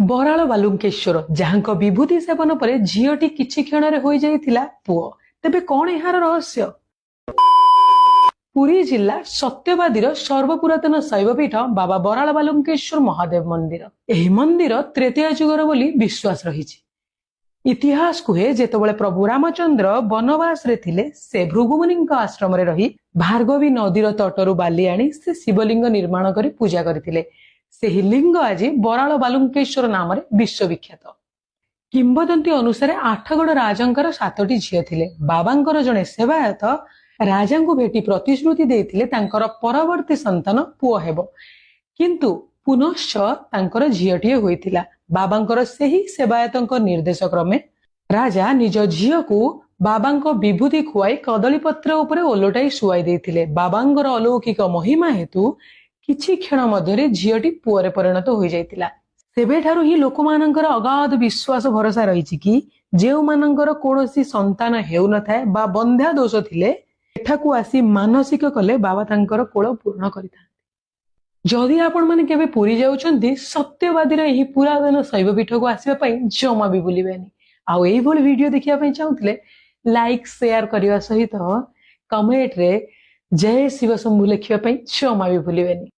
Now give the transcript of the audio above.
बराଳ बालुंकेश्वर जहां विभूति सेवन पर झीटी किछि क्षण हो जाइथिला पुओ। तेबे कौन यार रहस्य? पुरी जिला सत्यवादीर सर्वपुरातन शैवपीठ बाबा बराळ बालुंकेश्वर महादेव मंदिर। एही मंदिर त्रेतया जुगर बोली विश्वास रही। इतिहास कहे जेतेबेले प्रभु रामचंद्र वनवास रे थिले से भृगुमुनि आश्रम रे रही भार्गवी नदीर तटरू बाली आनी से शिवलिंग निर्माण करी पूजा करथिले। सेही लिंग आज बराळ बालुंकेश्वर नाम रे विश्वविख्यात। किंबदंती अनुसार आठगड़ राजंकर 7टी झियो थिले। बाबांकर जणे सेवायत राजांकु भेटी प्रतिश्रुति देइथिले तांकर परवर्ती संतान पुओ हेबो, किंतु पुनश्च तांकर झियोटिए होइथिला। बाबांकर सेही सेवायतंक निर्देश क्रमे राजा निज झियोकु बाबांक विभूति खुआई कदली पत्र उपरे ओलटाई शुआई देइथिले। बाबांकर अलौकिक महिमा हेतु किछि क्षण मध्यरे झियोटी पुओरे परिणत होई जाइतिला। सेबेठारु ही लोकमानंकर अगाध विश्वास भरोसा रहिछि कि जेउ मानंकर कोनोसी संतान हेउ नथाय बा बंध्या दोष थिले एठाकु आसी मानसिक कले बाबा तांकर कोळ पूर्ण करिता। जदि आपण माने केबे पुरी जाउछंती सत्यवादीर एही पुरातन शैवपीठ को आसीबा पई जमा भी भूलिबेनी। आउ एही भली वीडियो देखिया पई चाहुतले लाइक शेयर करिवा सहित कमेंट रे जय शिव शंभु लिखिया पई जमा भी भूलिबेनी।